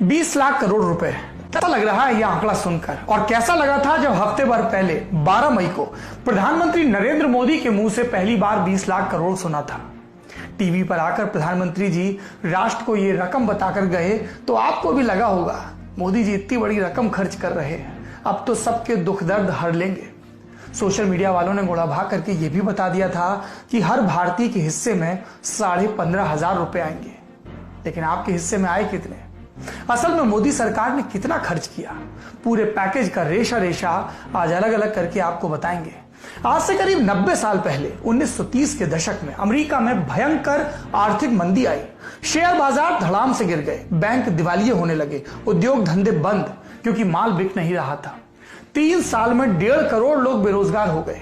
20 लाख करोड़ रुपए। कैसा लग रहा है यह आंकड़ा सुनकर, और कैसा लगा था जब हफ्ते भर पहले 12 मई को प्रधानमंत्री नरेंद्र मोदी के मुंह से पहली बार 20 लाख करोड़ सुना था। टीवी पर आकर प्रधानमंत्री जी राष्ट्र को यह रकम बताकर गए तो आपको भी लगा होगा मोदी जी इतनी बड़ी रकम खर्च कर रहे हैं, अब तो सबके दुख दर्द हर लेंगे। सोशल मीडिया वालों ने गोड़ा भाग करके यह भी बता दिया था कि हर भारतीय के हिस्से में 15,500 रुपए आएंगे, लेकिन आपके हिस्से में आए कितने? असल में मोदी सरकार ने कितना खर्च किया, पूरे पैकेज का रेशा रेशा आज अलग अलग करके आपको बताएंगे। आज से करीब 90 साल पहले 1930 के दशक में अमेरिका में भयंकर आर्थिक मंदी आई। शेयर बाजार धड़ाम से गिर गए, बैंक दिवालिये होने लगे, उद्योग धंधे बंद क्योंकि माल बिक नहीं रहा था। 3 साल में 1.5 करोड़ लोग बेरोजगार हो गए।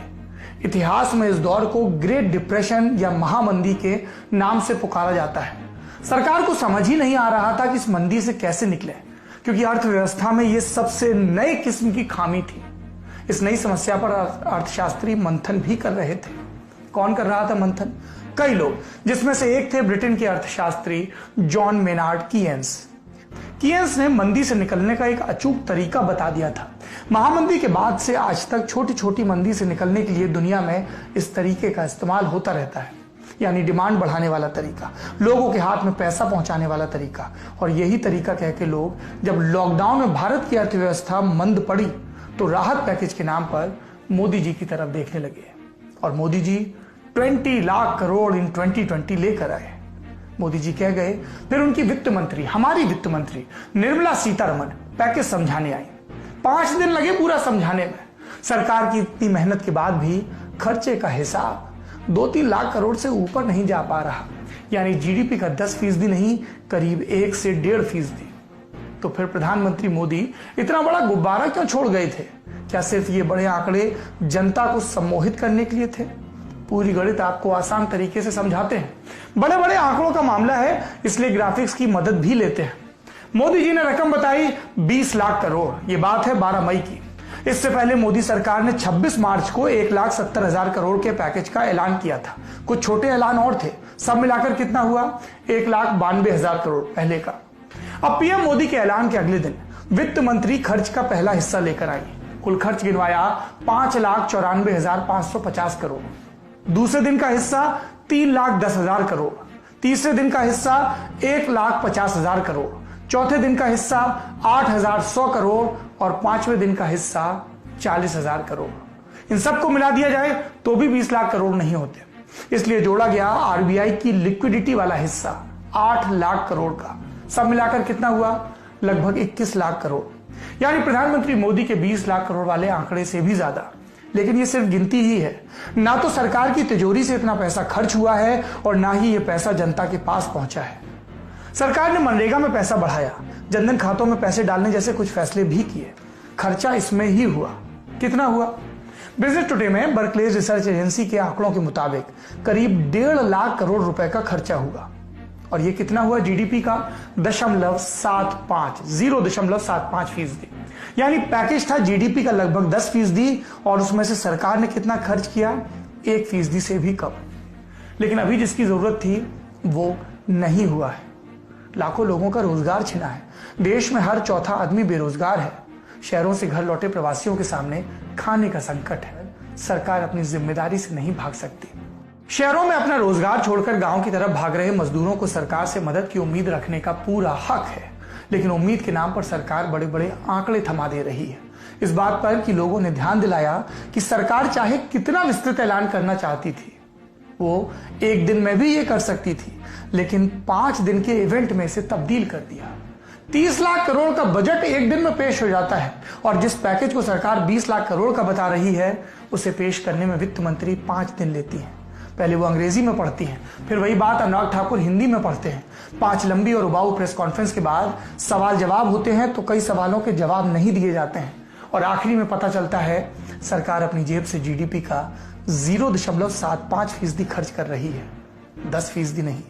इतिहास में इस दौर को ग्रेट डिप्रेशन या महामंदी के नाम से पुकारा जाता है। सरकार को समझ ही नहीं आ रहा था कि इस मंदी से कैसे निकले, क्योंकि अर्थव्यवस्था में यह सबसे नए किस्म की खामी थी। इस नई समस्या पर अर्थशास्त्री मंथन भी कर रहे थे। कौन कर रहा था मंथन? कई लोग, जिसमें से एक थे ब्रिटेन के अर्थशास्त्री जॉन मेनार्ड कीन्स। कीन्स ने मंदी से निकलने का एक अचूक तरीका बता दिया था। महामंदी के बाद से आज तक छोटी छोटी मंदी से निकलने के लिए दुनिया में इस तरीके का इस्तेमाल होता रहता है, यानी डिमांड बढ़ाने वाला तरीका, लोगों के हाथ में पैसा पहुंचाने वाला तरीका। और यही तरीका कह के लोग जब लॉकडाउन में भारत की अर्थव्यवस्था मंद पड़ी तो राहत पैकेज के नाम पर मोदी जी की तरफ देखने लगे, और मोदी जी 20 लाख करोड़ इन 2020 लेकर आए। मोदी जी कह गए, फिर उनकी वित्त मंत्री, हमारी वित्त मंत्री निर्मला सीतारमण पैकेज समझाने आई। 5 दिन लगे पूरा समझाने में। सरकार की इतनी मेहनत के बाद भी खर्चे का हिसाब 2-3 लाख करोड़ से ऊपर नहीं जा पा रहा, यानी जीडीपी का 10% नहीं, करीब 1 से 1.5%। तो फिर प्रधानमंत्री मोदी इतना बड़ा गुब्बारा क्यों छोड़ गए थे? क्या सिर्फ ये बड़े आंकड़े जनता को सम्मोहित करने के लिए थे? पूरी गणित आपको आसान तरीके से समझाते हैं। बड़े बड़े आंकड़ों का मामला है, इसलिए ग्राफिक्स की मदद भी लेते हैं। मोदी जी ने रकम बताई 20 लाख करोड़। ये बात है 12 मई की। इससे पहले मोदी सरकार ने 26 मार्च को 1,70,000 करोड़ के पैकेज का ऐलान किया था। कुछ छोटे ऐलान और थे, सब मिलाकर कितना हुआ? 1,92,000 करोड़ पहले का। अब पीएम मोदी के ऐलान के अगले दिन वित्त मंत्री खर्च का पहला हिस्सा लेकर आई। कुल खर्च गिनवाया 5,94,550 करोड़। दूसरे दिन का हिस्सा 3,10,000 करोड़। तीसरे दिन का हिस्सा 1,50,000 करोड़। चौथे दिन का हिस्सा 8,100 करोड़ और 5वें दिन का हिस्सा 40,000 करोड़। इन सबको मिला दिया जाए तो भी 20 लाख करोड़ नहीं होते, इसलिए जोड़ा गया आरबीआई की लिक्विडिटी वाला हिस्सा 8 लाख करोड़ का। सब मिलाकर कितना हुआ? लगभग 21 लाख करोड़, यानी प्रधानमंत्री मोदी के 20 लाख करोड़ वाले आंकड़े से भी ज्यादा। लेकिन ये सिर्फ गिनती ही है, ना तो सरकार की तिजोरी से इतना पैसा खर्च हुआ है और ना ही ये पैसा जनता के पास पहुंचा है। सरकार ने मनरेगा में पैसा बढ़ाया, जनधन खातों में पैसे डालने जैसे कुछ फैसले भी किए। खर्चा इसमें ही हुआ। कितना हुआ? बिजनेस टुडे में बर्कलेज रिसर्च एजेंसी के आंकड़ों के मुताबिक करीब 1.5 लाख करोड़ रुपए का खर्चा हुआ। और ये कितना हुआ? जीडीपी का 0.75%, यानी पैकेज था जीडीपी का लगभग 10%, और उसमें से सरकार ने कितना खर्च किया? 1% से भी कम। लेकिन अभी जिसकी जरूरत थी वो नहीं हुआ है। लाखों लोगों का रोजगार छिना है। देश में हर चौथा आदमी बेरोजगार है। शहरों से घर लौटे प्रवासियों के सामने खाने का संकट है। सरकार अपनी जिम्मेदारी से नहीं भाग सकती। शहरों में अपना रोजगार छोड़कर गांव की तरफ भाग रहे मजदूरों को सरकार से मदद की उम्मीद रखने का पूरा हक है, लेकिन उम्मीद के नाम पर सरकार बड़े बड़े आंकड़े थमा दे रही है। इस बात पर कि लोगों ने ध्यान दिलाया कि सरकार चाहे कितना विस्तृत ऐलान करना चाहती थी, वो एक दिन में भी ये कर सकती थी, लेकिन 5 दिन के इवेंट में इसे तब्दील कर दिया। 30 लाख करोड़ का बजट एक दिन में पेश हो जाता है, और जिस पैकेज को सरकार 20 लाख करोड़ का बता रही है उसे पेश करने में वित्त मंत्री 5 दिन लेती है। पहले वो अंग्रेजी में पढ़ती हैं, फिर वही बात अनुराग ठाकुर हिंदी में पढ़ते हैं। 5 लंबी और उबाऊ प्रेस कॉन्फ्रेंस के बाद सवाल जवाब होते हैं तो कई सवालों के जवाब नहीं दिए जाते हैं, और आखिरी में पता चलता है सरकार अपनी जेब से जीडीपी का 0.75% खर्च कर रही है, 10% नहीं।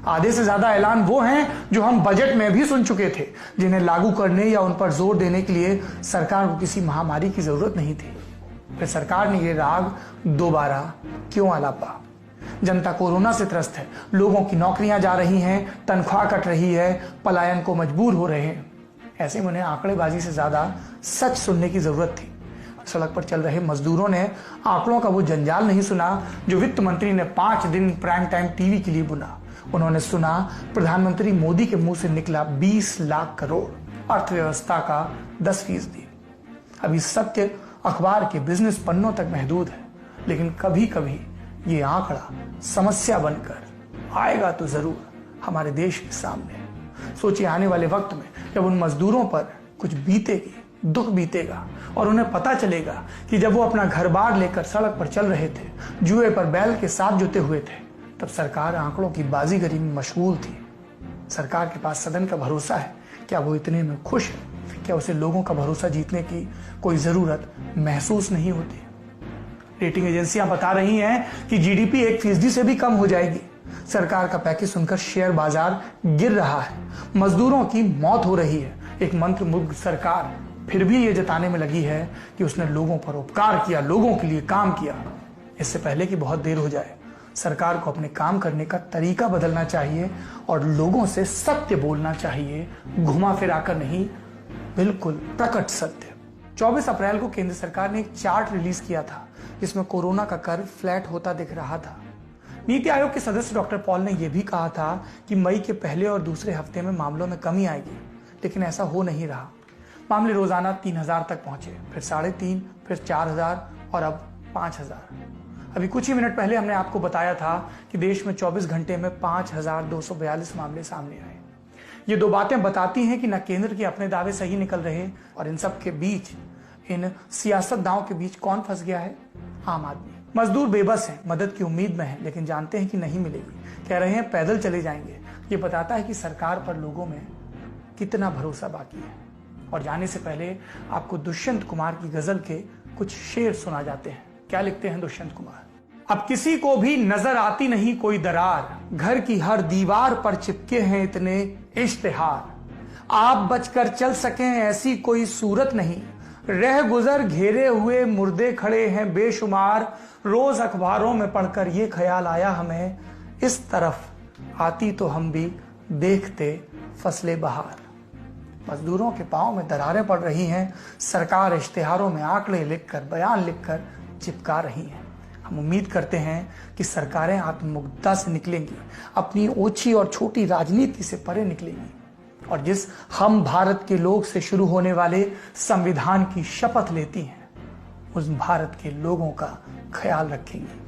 आधे से ज्यादा ऐलान वो हैं जो हम बजट में भी सुन चुके थे, जिन्हें लागू करने या उन पर जोर देने के लिए सरकार को किसी महामारी की जरूरत नहीं थी। फिर सरकार ने ये राग दोबारा क्यों आलापा? जनता कोरोना से त्रस्त है, लोगों की नौकरियां जा रही हैं, तनख्वाह कट रही है, पलायन को मजबूर हो रहे हैं। ऐसे में उन्हें आंकड़ेबाजी से ज्यादा सच सुनने की जरूरत थी। सड़क पर चल रहे मजदूरों ने आंकड़ों का वो जंजाल नहीं सुना जो वित्त मंत्री ने 5 दिन प्राइम टाइम टीवी के लिए बुना। उन्होंने सुना प्रधानमंत्री मोदी के मुंह से निकला 20 लाख करोड़, अर्थव्यवस्था का 10%। अभी सत्य अखबार के बिजनेस पन्नों तक महदूद है, लेकिन कभी कभी ये आंकड़ा समस्या बनकर आएगा तो जरूर हमारे देश के सामने। सोचिए, आने वाले वक्त में जब उन मजदूरों पर कुछ बीतेगी, दुख बीतेगा और उन्हें पता चलेगा कि जब वो अपना घर बार लेकर सड़क पर चल रहे थे, जुए पर बैल के साथ जुटे हुए थे, तब सरकार आंकड़ों की बाजीगरी में मशगूल थी। सरकार के पास सदन का भरोसा है, क्या वो इतने में खुश है? क्या उसे लोगों का भरोसा जीतने की कोई जरूरत महसूस नहीं होती? रेटिंग एजेंसियां बता रही हैं कि जीडीपी 1% से भी कम हो जाएगी। सरकार का पैकेज सुनकर शेयर बाजार गिर रहा है, मजदूरों की मौत हो रही है। एक मंत्रमुग्ध सरकार फिर भी ये जताने में लगी है कि उसने लोगों पर उपकार किया, लोगों के लिए काम किया। इससे पहले कि बहुत देर हो जाए, सरकार को अपने काम करने का तरीका बदलना चाहिए और लोगों से सत्य बोलना चाहिए, घुमा फिरा कर नहीं, बिल्कुल प्रकट सत्य। 24 अप्रैल को केंद्र सरकार ने एक चार्ट रिलीज किया था जिसमें कोरोना का कर्व फ्लैट होता दिख रहा था। नीति आयोग के सदस्य डॉक्टर पॉल ने यह भी कहा था कि मई के पहले और दूसरे हफ्ते में मामलों में कमी आएगी, लेकिन ऐसा हो नहीं रहा। मामले रोजाना 3000 तक पहुंचे, फिर 3.5, फिर 4000 और अब 5000। अभी कुछ ही मिनट पहले हमने आपको बताया था कि देश में 24 घंटे में 5242 मामले सामने आए। ये दो बातें बताती हैं कि न केंद्र के अपने दावे सही निकल रहे और इन सब के बीच, इन सियासतदानों के बीच कौन फंस गया है? आम आदमी। मजदूर बेबस हैं, मदद की उम्मीद में हैं, लेकिन जानते हैं कि नहीं मिलेगी। कह रहे हैं पैदल चले जाएंगे। ये बताता है कि सरकार पर लोगों में कितना भरोसा बाकी है। और जाने से पहले आपको दुष्यंत कुमार की गजल के कुछ शेर सुना जाते हैं। क्या लिखते हैं दुष्यंत कुमार? अब किसी को भी नजर आती नहीं कोई दरार, घर की हर दीवार पर चिपके हैं इतने इश्तिहार। आप बचकर चल सकें ऐसी कोई सूरत नहीं, रह गुजर घेरे हुए मुर्दे खड़े हैं बेशुमार। रोज अखबारों में पढ़कर ये ख्याल आया हमें, इस तरफ आती तो हम भी देखते फसले बहार। मजदूरों के पांव में दरारें पड़ रही हैं, सरकार इश्तिहारों में आंकड़े लिखकर, बयान लिखकर चिपका रही है। हम उम्मीद करते हैं कि सरकारें आत्ममुग्धता से निकलेंगी, अपनी ओछी और छोटी राजनीति से परे निकलेंगी और जिस हम भारत के लोग से शुरू होने वाले संविधान की शपथ लेती हैं, उस भारत के लोगों का ख्याल रखेंगी,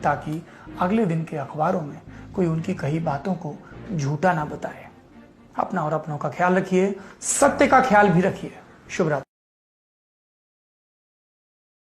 ताकि अगले दिन के अखबारों में कोई उनकी कही बातों को झूठा ना बताए। अपना और अपनों का ख्याल रखिए, सत्य का ख्याल भी रखिए। शुभ रात्रि।